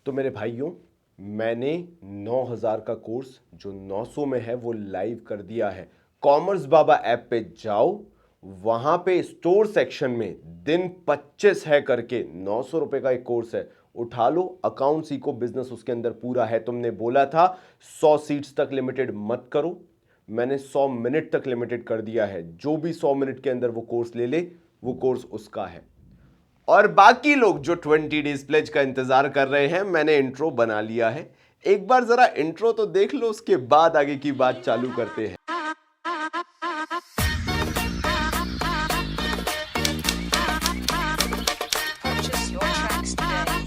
तो मेरे भाइयों, मैंने 9000 का कोर्स जो 900 में है वो लाइव कर दिया है। कॉमर्स बाबा ऐप पे जाओ, वहां पे स्टोर सेक्शन में दिन 25 है करके 900 रुपए का एक कोर्स है, उठा लो। अकाउंट सीखो, बिजनेस उसके अंदर पूरा है। तुमने बोला था 100 सीट्स तक लिमिटेड मत करो, मैंने 100 मिनट तक लिमिटेड कर दिया है। जो भी 100 मिनट के अंदर वो कोर्स ले ले, वो कोर्स उसका है। और बाकी लोग जो 20 डेज प्लेज का इंतजार कर रहे हैं, मैंने इंट्रो बना लिया है। एक बार जरा इंट्रो तो देख लो, उसके बाद आगे की बात चालू करते हैं। Purchase your tracks today.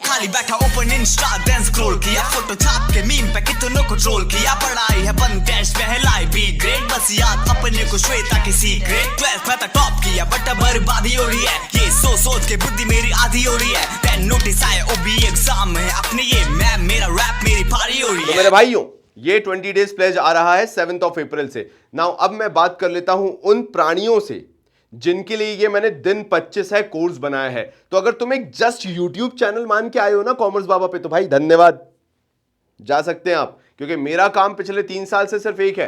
खाली बैठा ओपन इंस्टा देन स्क्रॉल किया, फोटो छाप के मीम पे कितनों को ट्रोल किया। पढ़ाई है बंद टेस्ट पहलाई बी ग्रेड, बस याद अपने को श्वेता के सीक्रेट। 12th में तो टॉप किया बट अब बर्बादी हो रही है, ये सोच के बुद्धि मेरी आधी हो रही है। 10 नोटिस आए ओबी एग्जाम है अपने, ये मैम मेरा रैप मेरी पारी हो रही है। तो मेरे भाइयों, ये 20 डेज प्लेज आ रहा है 7th ऑफ अप्रैल से। नाउ अब मैं बात कर लेता हूं उन प्राणियों से जिनके लिए ये मैंने दिन 25 है कोर्स बनाया है। तो अगर तुम एक जस्ट यूट्यूब चैनल मान के आए हो ना कॉमर्स बाबा पे, तो भाई धन्यवाद, जा सकते हैं आप। क्योंकि मेरा काम पिछले 3 साल से सिर्फ एक है,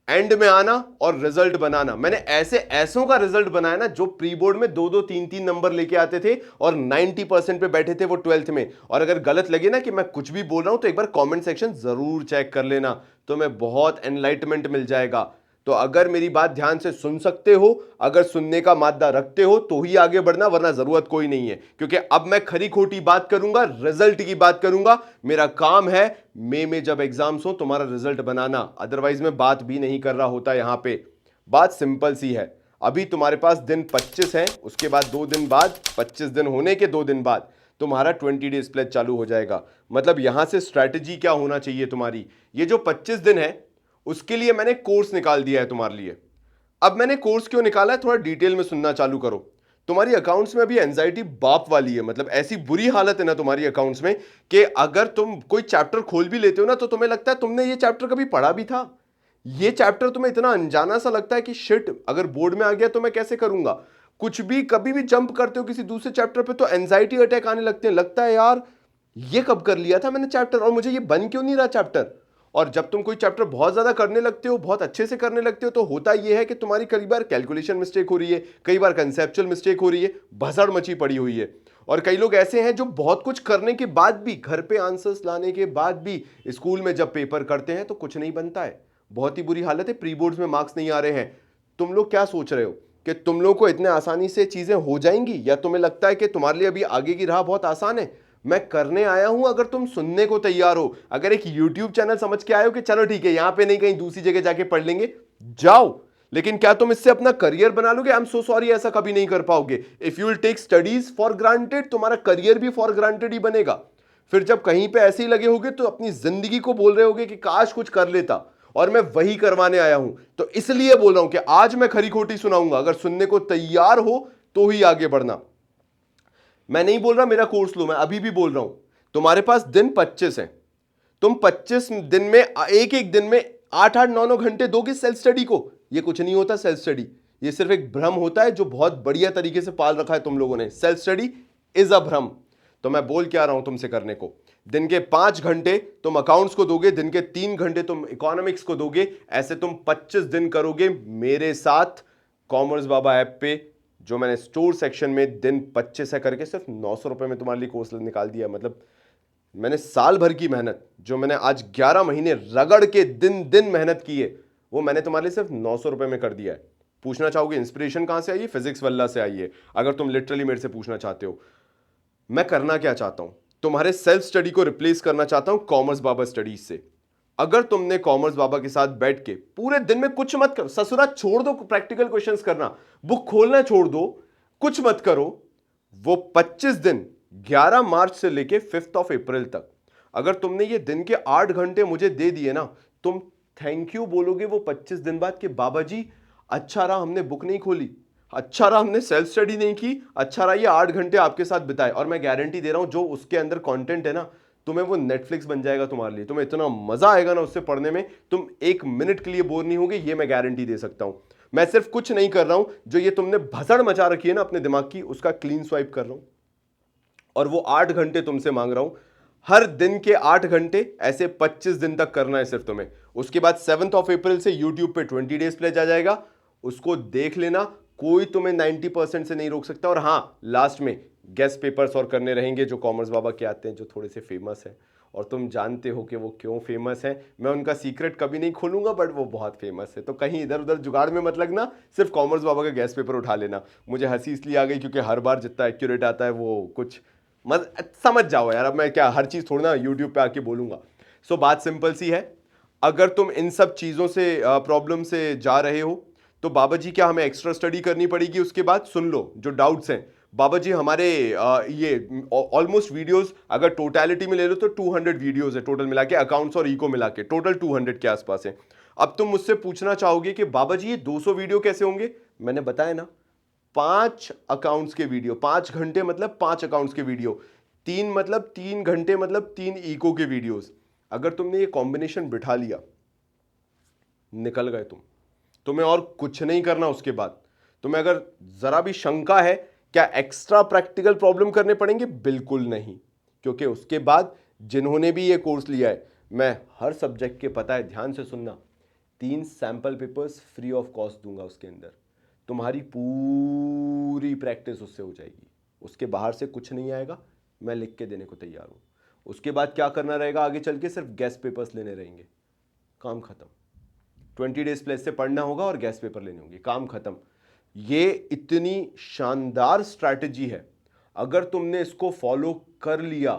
एंड में आना और रिजल्ट बनाना। मैंने ऐसों का रिजल्ट बनाया ना जो प्री बोर्ड में 2-2 3-3 नंबर लेके आते थे और 90% पे बैठे थे वो 12th में। और अगर गलत लगे ना कि मैं कुछ भी बोल रहा हूं, तो एक बार कमेंट सेक्शन जरूर चेक कर लेना, तो मैं बहुत एनलाइटमेंट मिल जाएगा। तो अगर मेरी बात ध्यान से सुन सकते हो, अगर सुनने का मादा रखते हो, तो ही आगे बढ़ना, वरना जरूरत कोई नहीं है। क्योंकि अब मैं खरी खोटी बात करूंगा, रिजल्ट की बात करूंगा। मेरा काम है मई में जब एग्जाम्स हो तुम्हारा रिजल्ट बनाना, अदरवाइज मैं बात भी नहीं कर रहा होता। यहां पे बात सिंपल सी है। अभी तुम्हारे पास दिन 25 है, उसके बाद 2 दिन बाद, 25 दिन होने के 2 दिन बाद तुम्हारा 20 डेज प्लेज चालू हो जाएगा। मतलब यहां से स्ट्रैटेजी क्या होना चाहिए तुम्हारी, ये जो 25 दिन है उसके लिए मैंने कोर्स निकाल दिया है तुम्हारे लिए। अब मैंने कोर्स क्यों निकाला है, थोड़ा डिटेल में सुनना चालू करो। तुम्हारी अकाउंट्स में अभी एंजाइटी बाप वाली है, मतलब ऐसी बुरी हालत है ना तुम्हारी अकाउंट्स में कि अगर तुम कोई चैप्टर खोल भी लेते हो ना, तो तुम्हें लगता है तुमने ये चैप्टर कभी पढ़ा भी था। ये चैप्टर तुम्हें इतना अनजाना सा लगता है कि शिट, अगर बोर्ड में आ गया तो मैं कैसे करूंगा। कुछ भी कभी भी जंप करते हो किसी दूसरे चैप्टर पे तो एंजाइटी अटैक आने लगते हैं, लगता है यार ये कब कर लिया था मैंने चैप्टर, और मुझे ये बन क्यों नहीं रहा चैप्टर। और जब तुम कोई चैप्टर बहुत ज्यादा करने लगते हो, बहुत अच्छे से करने लगते हो, तो होता यह है कि तुम्हारी कई बार कैलकुलेशन मिस्टेक हो रही है, कई बार कंसेप्चुअल मिस्टेक हो रही है, भसड़ मची पड़ी हुई है। और कई लोग ऐसे हैं जो बहुत कुछ करने के बाद भी, घर पे आंसर्स लाने के बाद भी, स्कूल में जब पेपर करते हैं तो कुछ नहीं बनता है। बहुत ही बुरी हालत है, प्री बोर्ड्स में मार्क्स नहीं आ रहे हैं। तुम लोग क्या सोच रहे हो कि तुम लोग को इतने आसानी से चीजें हो जाएंगी, या तुम्हें लगता है कि तुम्हारे लिए अभी आगे की राह बहुत आसान है। मैं करने आया हूं, अगर तुम सुनने को तैयार हो, अगर एक YouTube चैनल समझ के आए हो कि चलो ठीक है यहां पे नहीं कहीं दूसरी जगह जाके पढ़ लेंगे, जाओ। लेकिन क्या तुम इससे अपना करियर बना लोगे? आई एम सो सॉरी, ऐसा कभी नहीं कर पाओगे। If you will take studies for granted, तुम्हारा करियर भी फॉर ग्रांटेड ही बनेगा। फिर जब कहीं पे ऐसे ही लगे होगे तो अपनी जिंदगी को बोल रहे होगे कि काश कुछ कर लेता, और मैं वही करवाने आया हूं। तो इसलिए बोल रहा हूं कि आज मैं खरी खोटी सुनाऊंगा, अगर सुनने को तैयार हो तो ही आगे बढ़ना। मैं नहीं बोल रहा मेरा कोर्स लो, मैं अभी भी बोल रहा हूं तुम्हारे पास दिन 25 है। तुम 25 दिन में एक एक दिन में 8-8 9-9 घंटे दोगे सेल्फ स्टडी को। ये कुछ नहीं होता सेल्फ स्टडी, ये सिर्फ एक भ्रम होता है जो बहुत बढ़िया तरीके से पाल रखा है तुम लोगों ने। सेल्फ स्टडी इज अ भ्रम। तो मैं बोल क्या रहा हूं तुमसे करने को, दिन के 5 घंटे तुम अकाउंट्स को दोगे, दिन के 3 घंटे तुम इकोनॉमिक्स को दोगे। ऐसे तुम 25 दिन करोगे मेरे साथ कॉमर्स बाबा ऐप पे, जो मैंने स्टोर सेक्शन में दिन 25 है करके सिर्फ 900 रुपए में तुम्हारे लिए कोर्स निकाल दिया। मतलब मैंने साल भर की मेहनत, जो मैंने आज 11 महीने रगड़ के दिन दिन मेहनत की है, वो मैंने तुम्हारे लिए सिर्फ 900 रुपए में कर दिया है। पूछना चाहोगे इंस्पिरेशन कहां से आई है? फिजिक्स वल्ला से आई है। अगर तुम लिटरली मेरे से पूछना चाहते हो मैं करना क्या चाहता हूं, तुम्हारे सेल्फ स्टडी को रिप्लेस करना चाहता हूं कॉमर्स बाबा स्टडीज से। अगर तुमने कॉमर्स बाबा के साथ बैठ के पूरे दिन में कुछ मत करो, ससुरा छोड़ दो प्रैक्टिकल क्वेश्चंस करना, बुक खोलना छोड़ दो, कुछ मत करो, वो 25 दिन 11 मार्च से लेके 5th ऑफ अप्रैल तक, अगर तुमने ये दिन के 8 घंटे मुझे दे दिए ना, तुम थैंक यू बोलोगे वो 25 दिन बाद कि बाबा जी अच्छा रहा हमने बुक नहीं खोली, अच्छा रहा हमने सेल्फ स्टडी नहीं की, अच्छा रहा ये 8 घंटे आपके साथ बिताए। और मैं गारंटी दे रहा हूं जो उसके अंदर कंटेंट है ना, तुम्हें वो नेटफ्लिक्स बन जाएगा तुम्हारे लिए। तुम्हें इतना मजा आएगा ना उससे पढ़ने में, तुम 1 मिनट के लिए बोर नहीं होगे, ये मैं गारंटी दे सकता हूं। मैं सिर्फ कुछ नहीं कर रहा हूं, जो ये तुमने भसड़ मचा रखी है ना अपने दिमाग की, उसका क्लीन स्वाइप कर रहा हूं। और वो 8 घंटे तुमसे मांग रहा हूं, हर दिन के 8 घंटे, ऐसे 25 दिन तक करना है सिर्फ तुम्हें। उसके बाद 7th ऑफ अप्रैल से YouTube पे 20 डेज प्लेज आ जाएगा, उसको देख लेना, कोई तुम्हें 90% से नहीं रोक सकता। और हाँ, लास्ट में गेस्ट पेपर्स और करने रहेंगे जो कॉमर्स बाबा के आते हैं, जो थोड़े से फेमस हैं, और तुम जानते हो कि वो क्यों फेमस हैं। मैं उनका सीक्रेट कभी नहीं खोलूंगा, बट वो बहुत फेमस है, तो कहीं इधर उधर जुगाड़ में मत लगना, सिर्फ कॉमर्स बाबा का गेस्ट पेपर उठा लेना। मुझे हंसी इसलिए आ गई क्योंकि हर बार जितना एक्यूरेट आता है वो कुछ समझ जाओ यार, अब मैं क्या हर चीज़ थोड़ा ना यूट्यूब पे आके बोलूंगा। सो बात सिंपल सी है, अगर तुम इन सब चीज़ों से प्रॉब्लम से जा रहे हो तो बाबा जी क्या हमें एक्स्ट्रा स्टडी करनी पड़ेगी? उसके बाद सुन लो जो डाउट्स हैं। बाबा जी हमारे ये ऑलमोस्ट वीडियोस अगर टोटलिटी में ले लो तो 200 वीडियोस है टोटल मिला के, अकाउंट्स और इको मिला के टोटल 200 के आसपास है। अब तुम मुझसे पूछना चाहोगे कि बाबा जी ये 200 वीडियो कैसे होंगे? मैंने बताया ना, 5 अकाउंट्स के वीडियो, 5 घंटे मतलब 5 अकाउंट्स के वीडियो, 3 मतलब 3 घंटे मतलब 3 इको के वीडियोस। अगर तुमने ये कॉम्बिनेशन बिठा लिया, निकल गए तुम्हें और कुछ नहीं करना। उसके बाद तुम्हें अगर जरा भी शंका है क्या एक्स्ट्रा प्रैक्टिकल प्रॉब्लम करने पड़ेंगे? बिल्कुल नहीं, क्योंकि उसके बाद जिन्होंने भी ये कोर्स लिया है, मैं हर सब्जेक्ट के, पता है, ध्यान से सुनना, 3 sample papers free of cost दूंगा। उसके अंदर तुम्हारी पूरी प्रैक्टिस उससे हो जाएगी, उसके बाहर से कुछ नहीं आएगा, मैं लिख के देने को तैयार हूँ। उसके बाद क्या करना रहेगा आगे चल के? सिर्फ गेस्ट पेपर्स लेने रहेंगे, काम खत्म। 20 डेज प्लेस से पढ़ना होगा और गेस्ट पेपर लेने होंगे, काम खत्म। ये इतनी शानदार स्ट्रैटेजी है, अगर तुमने इसको फॉलो कर लिया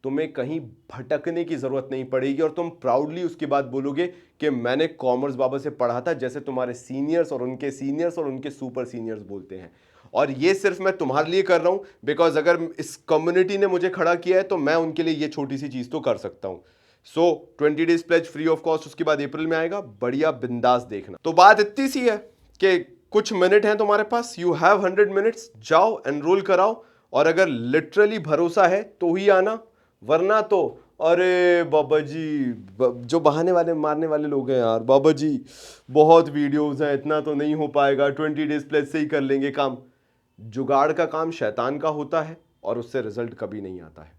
तुम्हें कहीं भटकने की जरूरत नहीं पड़ेगी, और तुम प्राउडली उसके बाद बोलोगे कि मैंने कॉमर्स बाबा से पढ़ा था, जैसे तुम्हारे सीनियर्स और उनके सुपर सीनियर्स बोलते हैं। और ये सिर्फ मैं तुम्हारे लिए कर रहा हूं बिकॉज अगर इस कम्युनिटी ने मुझे खड़ा किया है तो मैं उनके लिए ये छोटी सी चीज तो कर सकता हूं। So 20 days plays free of cost, उसके बाद अप्रैल में आएगा, बढ़िया बिंदास देखना। तो बात इतनी सी है कि कुछ मिनट हैं तुम्हारे पास, यू हैव 100 मिनट्स, जाओ एनरोल कराओ, और अगर लिटरली भरोसा है तो ही आना, वरना तो अरे बाबा जी, जो बहाने वाले मारने वाले लोग हैं यार, बाबा जी बहुत वीडियोस हैं, इतना तो नहीं हो पाएगा, 20 डेज प्लेज से ही कर लेंगे काम। जुगाड़ का काम शैतान का होता है और उससे रिजल्ट कभी नहीं आता है।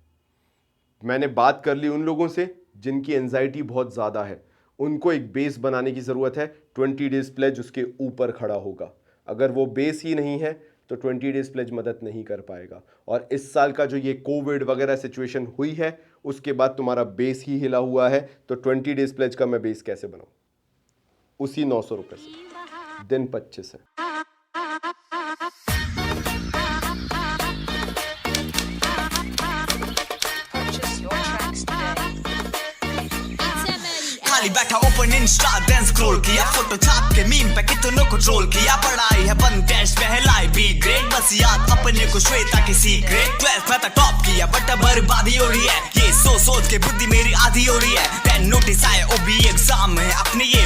मैंने बात कर ली उन लोगों से जिनकी एंजाइटी बहुत ज़्यादा है, उनको एक बेस बनाने की ज़रूरत है। 20 डेज प्लेज उसके ऊपर खड़ा होगा। अगर वो बेस ही नहीं है तो 20 डेज प्लेज मदद नहीं कर पाएगा। और इस साल का जो ये कोविड वगैरह सिचुएशन हुई है, उसके बाद तुम्हारा बेस ही हिला हुआ है। तो 20 डेज प्लेज का मैं बेस कैसे बनाऊं? उसी 900 रुपये से, दिन 25 है। Purchase your tracks today. खाली बैठा ओपन इंस्टा देन स्क्रॉल किया, फोटो छाप के मीम पे कितनों को ट्रोल किया। पढ़ाई है बंद टेस्ट पहलाई बी ग्रेड, बस याद अपने को श्वेता के सीक्रेट। 12th में तक टॉप किया बट बर्बादी हो रही है, ये सोच के बुद्धि मेरी आधी हो रही है। 10 नोटिस आए ओबी एग्जाम है अपने, ये